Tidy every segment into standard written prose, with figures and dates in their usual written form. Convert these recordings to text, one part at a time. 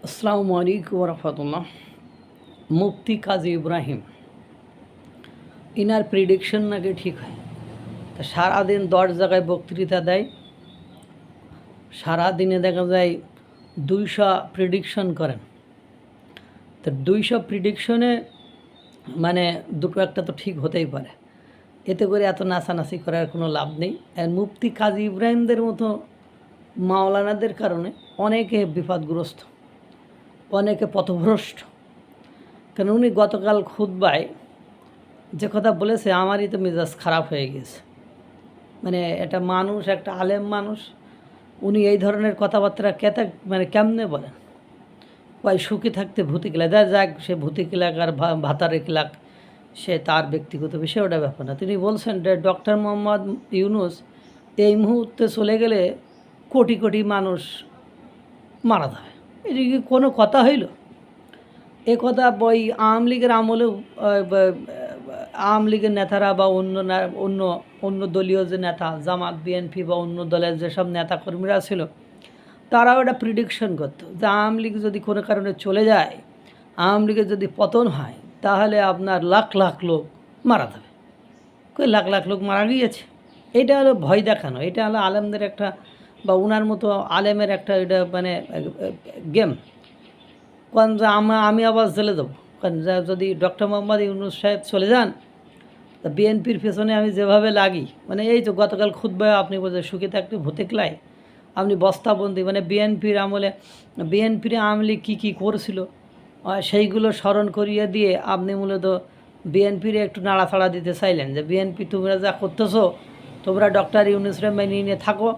আসসালামু আলাইকুম রহমতুল্লাহ। মুফতি কাজী Ibrahim inner prediction নাকি ঠিক হয়। তা সারাদিন 10 জায়গায় বক্তৃতা দেয়, সারাদিনে দেখা যায় 200 প্রিডিকশন করেন। তো 200 প্রিডিকশনে মানে দুটো একটা তো ঠিক হতেই পারে। এতে করে এত নাচানাচি করার কোনো লাভ নেই। আর মুফতি কাজী ইব্রাহিমদের মতো মাওলানাদের কারণে অনেকে বিপদগ্রস্ত, অনেকে পথভ্রষ্ট। কারণ উনি গতকাল খুতবায় যে কথা বলেছে, আমারই তো মেজাজ খারাপ হয়ে গেছে। মানে একটা মানুষ, একটা আলেম মানুষ, উনি এই ধরনের কথাবার্তা কেমনে বলেন? ওই সুখী থাকতে ভূতি কিলাক, যাক সে ভূতি কিলাক আর ভাতারে কিলাক, সে তার ব্যক্তিগত বিষয়, ওটা ব্যাপার না। তিনি বলছেন যে ডক্টর মোহাম্মদ ইউনূস এই মুহূর্তে চলে গেলে কোটি কোটি মানুষ মারা যাবে। এটা কি কোনো কথা হইল? এ কথা বই আওয়ামী লীগের আমলেও আওয়ামী লীগের নেতারা বা অন্য অন্য দলীয় যে নেতা, জামাত, বিএনপি বা অন্য দলের যেসব নেতাকর্মীরা ছিল, তারাও এটা প্রিডিকশন করতো যে আওয়ামী লীগ যদি কোনো কারণে চলে যায়, আওয়ামী লীগের যদি পতন হয়, তাহলে আপনার লাখ লাখ লোক মারা যাবে। কই লাখ লাখ লোক মারা গিয়েছে? এটা হলো ভয় দেখানো। এটা হলো আলেমদের একটা, বা ওনার মতো আলেমের একটা, এটা মানে গেম। কারণ যে আমি আবার জেলে দেবো, কারণ যদি ডক্টর মোহাম্মদ ইউনূস সাহেব চলে যান, তা বিএনপির পেছনে আমি যেভাবে লাগি, মানে এই তো গতকাল খুতবায় আপনি বলছেন সুখে থাকতে ভূতে ক্লাই, আপনি বস্তাবন্দি, মানে বিএনপির আমলে বিএনপির আওয়ামী লীগ কী কী করছিল সেইগুলো স্মরণ করিয়ে দিয়ে আপনি মূলত বিএনপির একটু নাড়াচাড়া দিতে চাইলেন যে বিএনপি তোমরা যা করতেছো, তোমরা ডক্টর ইউনূসরে মেনে নিয়ে থাকো,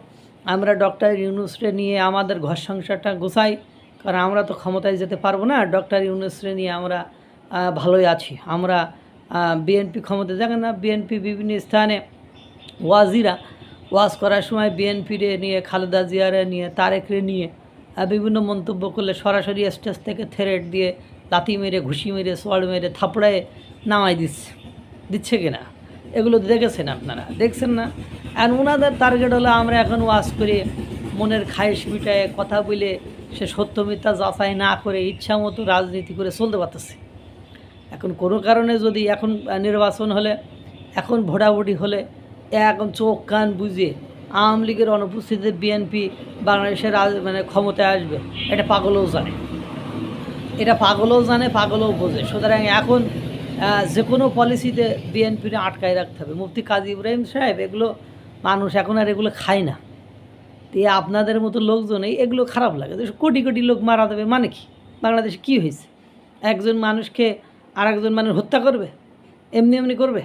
আমরা ডক্টর ইউনূসরে নিয়ে আমাদের ঘর সংসারটা গোছাই, কারণ আমরা তো ক্ষমতায় যেতে পারবো না। ডক্টর ইউনূসরে নিয়ে আমরা ভালোই আছি। আমরা বিএনপি ক্ষমতায় দেখেন না, বিএনপি বিভিন্ন স্থানে ওয়াজিরা ওয়াজ করার সময় বিএনপিরে নিয়ে, খালেদা জিয়ারে নিয়ে, তারেকরে নিয়ে বিভিন্ন মন্তব্য করলে সরাসরি স্টেজ থেকে থ্রেট দিয়ে লাথি মেরে, ঘুষি মেরে, সোয়াল মেরে, থাপড়ায় নামাই দিচ্ছে কিনা? এগুলো দেখেছেন আপনারা, দেখছেন না? আর ওনাদের টার্গেট হলো আমরা এখন ওয়াজ করে মনের খায়েশ মিটায় কথা বলে সে সত্য মিথ্যা যাচাই না করে ইচ্ছা মতো রাজনীতি করে চলতে পারতেছে। এখন কোনো কারণে যদি এখন নির্বাচন হলে, এখন ভোটাভুটি হলে, এখন চোখ কান বুঝে আওয়ামী লীগের অনুপস্থিতিতে বিএনপি বাংলাদেশের মানে ক্ষমতায় আসবে, এটা পাগলও জানে, এটা পাগলও জানে, পাগলও বোঝে। সুতরাং এখন যে কোনো পলিসিতে বিএনপির আটকায় রাখতে হবে। মুফতি কাজী ইব্রাহিম সাহেব, এগুলো মানুষ এখন আর এগুলো খায় না। তো আপনাদের মতো লোকজন এগুলো খারাপ লাগে। কোটি কোটি লোক মারা যাবে মানে কি? বাংলাদেশে কী হয়েছে? একজন মানুষকে আর একজন মানুষ হত্যা করবে? এমনি এমনি করবে?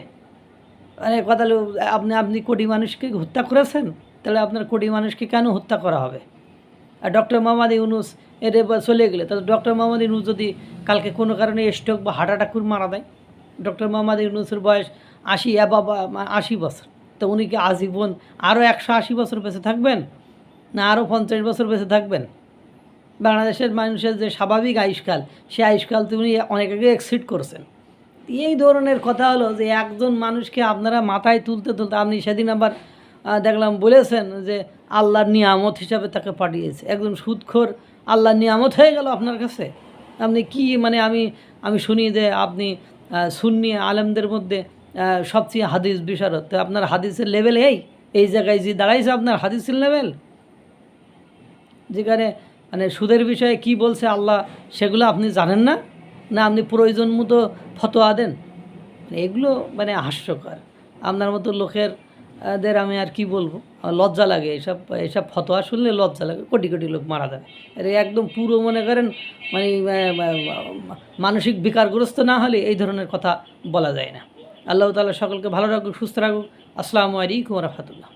মানে কথা হলো, আপনি কোটি মানুষকে হত্যা করেছেন, তাহলে আপনার কোটি মানুষকে কেন হত্যা করা হবে? আর ডক্টর মোহাম্মদ ইউনূস চলে গেলে, তাহলে ডক্টর মোহাম্মদ ইউনূস যদি কালকে কোনো কারণে স্ট্রোক বা হার্ট অ্যাটাক করে মারা দেয়, ডক্টর মোহাম্মদ ইউনূসের বয়স 80 বছর, তো উনি কি আজীবন আরও 180 বছর বেঁচে থাকবেন, না আরও 50 বছর বেঁচে থাকবেন? বাংলাদেশের মানুষের যে স্বাভাবিক আয়ুষ্কাল, সে আয়ুষ্কাল তো উনি অনেক আগে এক্সিড করছেন। এই ধরনের কথা হলো যে একজন মানুষকে আপনারা মাথায় তুলতে তুলতে, আপনি সেদিন আবার দেখলাম বলেছেন যে আল্লাহর নিয়ামত হিসাবে তাকে পাঠিয়েছে। একজন সুদখোর আল্লাহর নিয়ামত হয়ে গেল আপনার কাছে? আপনি কি মানে আমি শুনি যে আপনি সুন্নি আলেমদের মধ্যে সবচেয়ে হাদিস বিশারদ। তো আপনার হাদিসের লেভেল এই জায়গায় যে দাঁড়াইছে আপনার হাদিসের লেভেল, যেখানে মানে সুদের বিষয়ে কি বলছে আল্লাহ সেগুলো আপনি জানেন না? না আপনি প্রয়োজন মতো ফতোয়া দেন? এগুলো মানে হাস্যকর। আপনার মতো লোকেরদের আমি আর কি বলবো, লজ্জা লাগে। এসব ফতোয়া শুনলে লজ্জা লাগে। কোটি কোটি লোক মারা যাবে, এটা একদম পুরো মনে করেন মানে মানসিক বিকারগ্রস্ত না হলে এই ধরনের কথা বলা যায় না। আল্লাহ তাআলা সকলকে ভালো রাখুক, সুস্থ রাখুক। আসসালামু আলাইকুম ওয়া রাহমাতুল্লাহ।